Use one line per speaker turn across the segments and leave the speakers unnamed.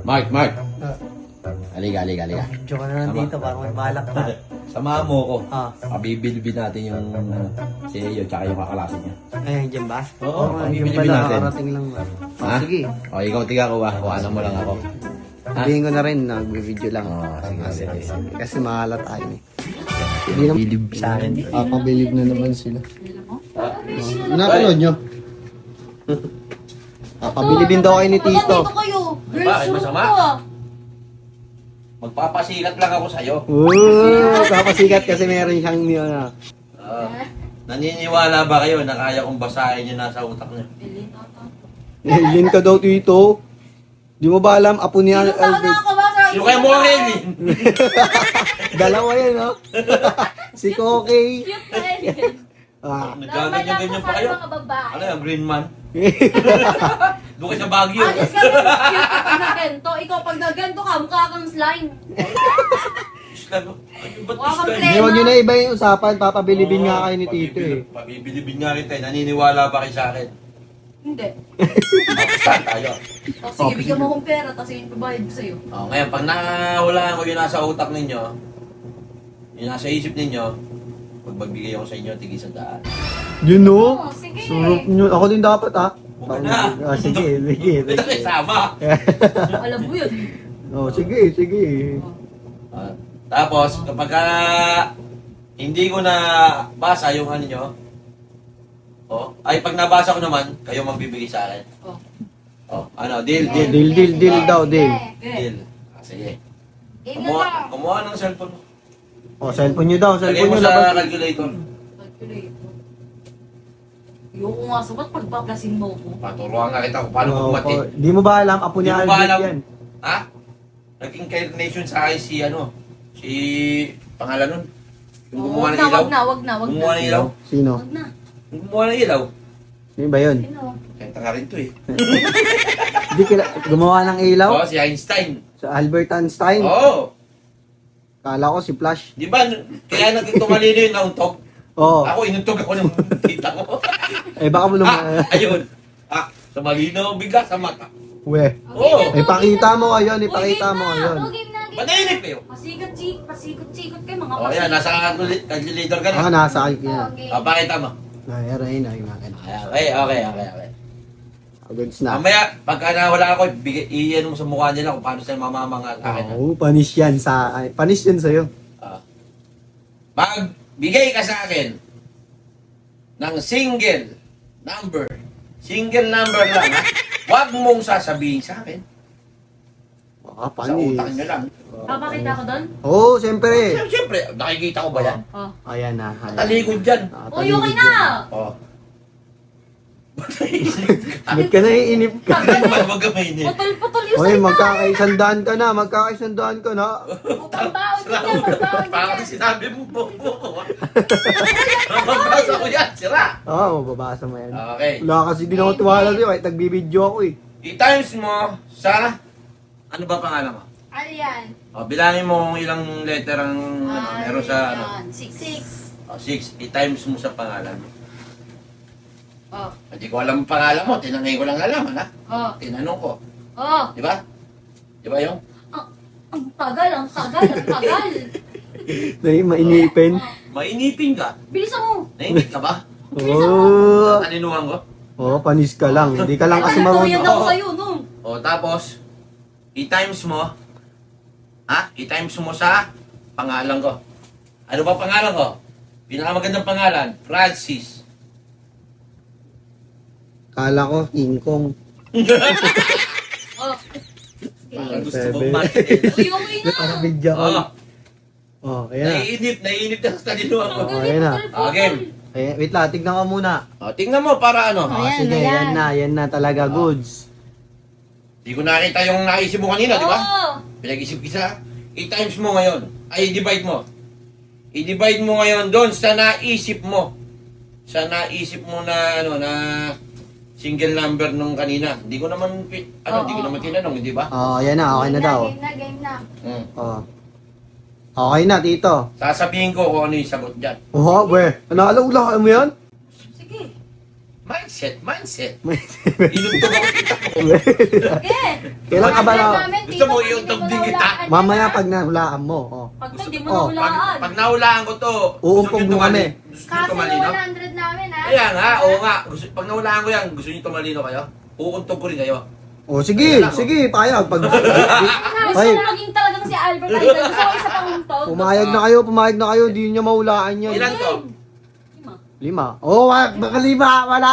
Mark. Halika.
Diyo ka na nandito, parang may balak ka.
Samahan mo ko.
Ah.
Pabibilibin natin yung si Eyo tsaka yung kaklase niya.
Ayun, dyan ba?
Oo,
Dyan
pamimili
pala,
natin.
kakarating lang.
Ha?
Sige.
O, ikaw tiga ko ba? Kuhanan mo lang ako.
Sabihin ko na rin, nag-video lang.
Sige.
Kasi mahala tayo eh. Hindi naman
Bilib sa akin.
papabilib na naman sila. Napanood nyo? Papabilibin daw kayo ni Tito.
Dito kayo.
Bakit masama? Magpapasikat lang ako sa'yo.
Papasikat kasi meron siyang niya.
Naniniwala ba kayo na kaya kong basahin yung nasa utak niyo?
Nilin ka daw, Tito. Di mo ba alam, apo ni
Sino ba
Albert?
nakakabasa?
Sino kayo mo, Relly?
Dalawa yan, no? Si Kokey.
Cute na alien.
Nagkaganyan-ganyan pa kayo?
Mga babae.
Ano yung green man? Doon kayo sa Baguio.
Alis ka rin cute kapag nagento. Ikaw pag nagento ka, mukha kang slime.
Islam. Ano ba't
Wala kang
Islam?
Hindi, huwag nyo na iba yung usapan. Papabilibin nga kayo ni Tito eh.
Pabibilibin nga rin tayo. Naniniwala ba kayo sa akin?
Hindi.
Saan tayo?
O sige, bigyan mo akong pera, tapos yung pabayad ko sa'yo.
Ngayon, pag nahulaan ko yung nasa utak ninyo, yung nasa isip ninyo, magbibigay ako sa inyo, tig 100.
Yun, no?
Oo, sige.
Surok nyo. Ako din dapat, ha?
Huwag na.
Sige.
Ito kayo sama.
Alam mo yun.
Oh, sige.
Tapos, kapag hindi ko na basa yung ano nyo, ay pag nabasa ko naman, kayo magbibigay sa akin. Ano, deal.
Deal daw, deal.
Deal. Sige.
Game na lang.
Kumuha ng cellphone mo.
Oh, cellphone nyo daw.
Lagay
Cellphone
mo
nyo
sa
labas.
calculator.
Calculator. Ayoko nga sa ba't pagpaplasin mo ko?
Paturuan nga kita kung paano
Oh,
bumati.
di mo ba alam, apo ni
Di mo ba
Albert
alam?
yan.
Ha? Naging coordination sa akin si pangalan nun. Yung gumawa ng ilaw.
Wag na.
Gumawa ng ilaw.
Sino?
Wag na.
Yung gumawa ng ilaw.
Sino ba yun?
Sino?
Kaya nga rin to eh.
Hindi gumawa ng ilaw?
Oo, si Einstein.
Sa Albert Einstein?
Oo.
Kala ko si Flash.
Di ba, kaya tumalino yung nauntog?
Oo.
Ako, inuntog ako ng tita ko.
Eh baka mo naman.
Ayun. Tumalino bigla sa mata.
We.
Oo.
Ipakita mo ngayon, ipakita mo ngayon.
Game na.
Manainip kayo.
Pasikot-sikot kayo mga
O yan, nasa calculator ka
Ah,
na.
nasa akin yan.
Okay.
Pakita mo.
Ayun.
Okay.
Goods na.
Mamaya, pagka nawala ako, iyan mo sa mukha nila kung paano sila mamamanga sa akin.
Oo, panis yan sa'yo.
Magbigay ka sa akin ng single number lang, ha? Huwag mong sasabihin sa akin.
Ah,
Sa utak nyo lang.
Papakita ko doon?
Oo, siyempre.
Siyempre, nakikita ko ba yan?
Ayan na.
Talikod dyan.
Uy, okay na!
Oh.
Ba't ka naiinip ka?
Huwag ka mainit.
Putol-putol yung
Oy,
salita.
magkakaisandaan ka na.
Utang baon din yan, magbaon din
Parang
yan.
sinabi mo po. Mababasa ko yan, sira.
Oo, mababasa mo yan.
Okay.
Wala kasi din ako tiwala sa'yo kahit nagbibideo ako eh.
I-times mo sa... Ano ba pangalan mo?
Ano yan?
Bilangin mo kung ilang letter ang meron sa ano.
6.
6. I-times mo sa pangalan mo.
Oh.
Hindi ko alam ang pangalan mo. Tinangay ko lang alam, ha?
Oh.
Tinanong ko.
Oh.
Di ba? Di ba yung?
Ang tagal.
Mainipin.
Mainipin ka.
Bilisan mo.
Nainip ka ba?
Oo.
Taninuhan ko?
Oo, panis ka lang. Hindi ka lang kasi
Yan
marunong.
ako sa'yo, no?
Tapos, i-times mo. I-times mo sa pangalan ko. Ano ba pangalan ko? Pinakamagandang pangalan, Francis.
Kala ko, King Kong.
Oh.
Parang gusto mo
Seven.
bakit
Uy, okay na.
Parang video ko.
Oh,
Oh, ayan na.
naiinip na sa taninuhan ko.
Ang galing,
Okay na.
putol-putol.
Game.
Eh, wait lang, tignan ko muna.
Tingnan mo para ano.
Oh, sige, yan na talaga, goods.
Hindi ko nakita yung naisip mo kanina, di ba?
Oo.
Pinag-isip isa. I-times mo ngayon. Ay, i-divide mo. I-divide mo ngayon doon sa naisip mo. Sa naisip mo na, na single number nung kanina. Hindi ko naman, hindi ko naman tinanong, di ba?
Oh, yan na, okay na daw.
Game na.
Oh. Okay na, Tito.
Sasabihin ko kung ano yung sagot dyan.
Oh, we. Naalala mo yan?
Sige.
Mindset.
May-
Inuntog ako kita ko.
Okay.
Kailan ka ba na?
Gusto mo yung tugding kita?
Mamaya pag nahulaan mo. Oh.
Pag hindi mo
Oh,
nahulaan.
Pag nahulaan ko to,
Uumpog mo kami.
Gusto nyo
Kaso
tumalino?
yung 100 namin, ha?
Kaya nga, oo nga. Pag nahulaan ko yan, gusto nyo tumalino kayo? Uuntog ko rin kayo.
Oh, sige, sige, payag. Pag
Gusto
Ay.
mo maging talagang si Albert Idol. Gusto ko isa pang untog.
pumayag na kayo, di niyo mahulaan yan.
Ilan to?
5.
5. Oh, baka 5, wala.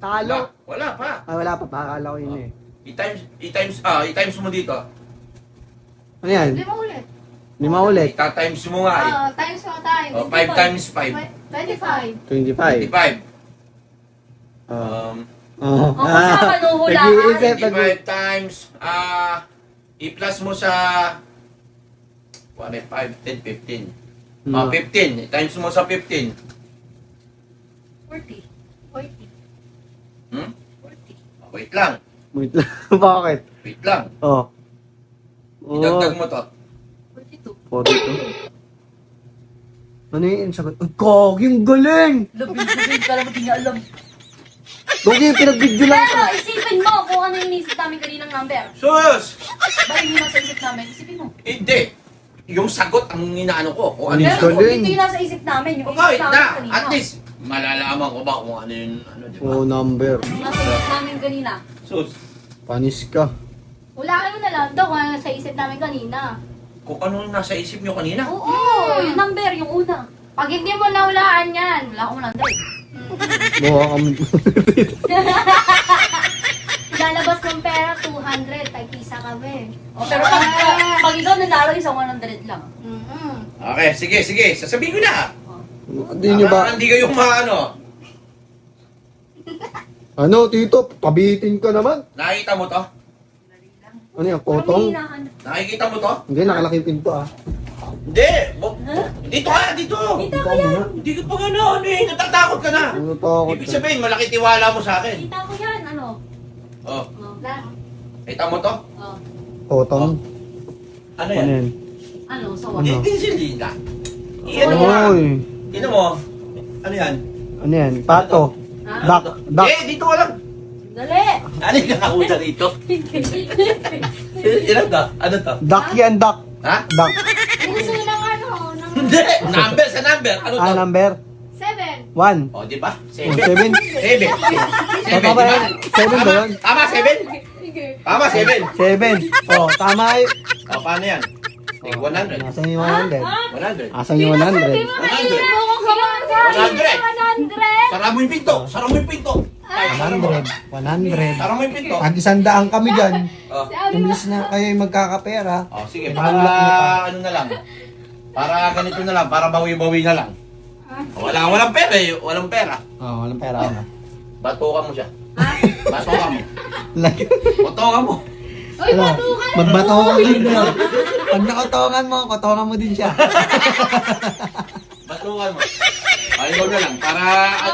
Talo.
Wala pa.
Ay, wala pa, pakakala ko yun eh.
I-times mo dito.
Ano yan?
5 ulit.
5 ulit.
Ita-times mo nga eh.
Times mo, times.
Oh, 5 times 5.
25.
25.
25.
Oh.
Oh, kasi panuhulaan.
Nag-iisip,
25 times, i-plus mo sa 5, 10, 15. 15. Times mo sa 15.
40.
40.
Hmm?
40.
Wait lang.
Wait lang. Bakit?
Wait lang.
Oh.
Idagdag mo to.
42.
42. Ano yung sagot? Ang kog, yung galing!
Labing ka lang, hindi niya alam.
Gogi, pinag-video lang.
Pero isipin mo kung ano yung inisip namin kaninang number.
Sus!
Balik mo na sa isip namin. Isipin mo.
Hindi. Yung sagot ang inaano ko. Kung ano
Ano
yung
yun?
Pero
galing.
ito yung nasa isip namin. Yung isip
Kahit
namin
na.
kanina.
At least, malalaman ko ba kung ano yung ano, di ba?
Oh, number.
Yung nasa isip namin kanina.
Sus.
Panis ka.
Wala kayo na lang daw kung ano sa isip namin kanina.
Kung ano yung nasa isip nyo kanina.
Oo, yung number, yung una.
Pag hindi mo nahulaan yan,
Wala akong number.
Mukha kami.
lalabas ng pera 200, tag-isa kami.
Oh, pero pag ikaw nanalo, isang 100 lang.
Mm-hmm.
Okay, sige. Sasabihin ko na.
Hindi nyo ba?
Hindi kayo maano.
Ano, tito? Pabitin ka naman.
Nakikita mo to?
Ano yan,
Parang
potong?
may hinahanap.
Nakikita mo to?
Hindi, nakalaki yung pinto ah.
Hindi.
Huh?
Dito ka, dito.
Kita ko yan.
Hindi ka pa gano'n eh. Natatakot ka na.
Ano takot
Ibig
ka?
sabihin, malaki tiwala mo sa akin.
Kita ko yan, ano?
Oh,
Oh.
kita mo to?
Oh.
Potong?
Ano
Ano
yan?
yan?
Ano, so
Ano?
Hindi silita. Iyan mo.
Oy!
Ino mo. Ano yan?
Ano yan? Pato?
Ha?
Duck? Duck?
Eh, dito ka lang.
Dali!
Ano yung nakakuta dito? Ilan to? Ano to?
Duck yan, duck.
Ha?
Duck.
Gusto nyo ng ano, ng
Hindi. Number sa number. Ano to?
Number?
7.
1.
O, di ba?
Oh,
7.
7.
7.
Tama ba yan? 7 ba yan?
Tama, 7? Tama, 7.
7. Oh, tama eh.
O, paano yan? Eh, 100.
Nasaan yung 100?
100.
Asan yung 100?
100. Sara mo yung pinto. Sara mo yung pinto.
100. 100.
Sara mo yung pinto.
Pag 100 kami dyan,
Oh.
imbis na kayo magkakapera,
Oh, sige,
Eh,
para
bulak niyo pa.
ano na lang. Para ganito na lang, para bawi-bawi na lang. Walang pera eh, walang pera.
oh, walang pera ano.
Batukan mo siya. Batukan mo.
Like,
Batukan mo.
Uy, patukan!
magbatongan din siya. Pag nakotongan mo, kotongan mo din siya.
Batukan mo. Ayaw na lang, para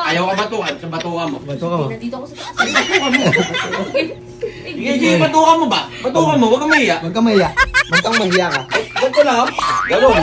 ayaw ka batukan, sa batukan mo.
Batongan mo.
Nandito ako sa taas.
Sige, batukan mo ba? Batukan mo, huwag kang mahiya.
Huwag kang mahiya. Huwag kang mahiya ka.
Ganito lang, oh. Ganun.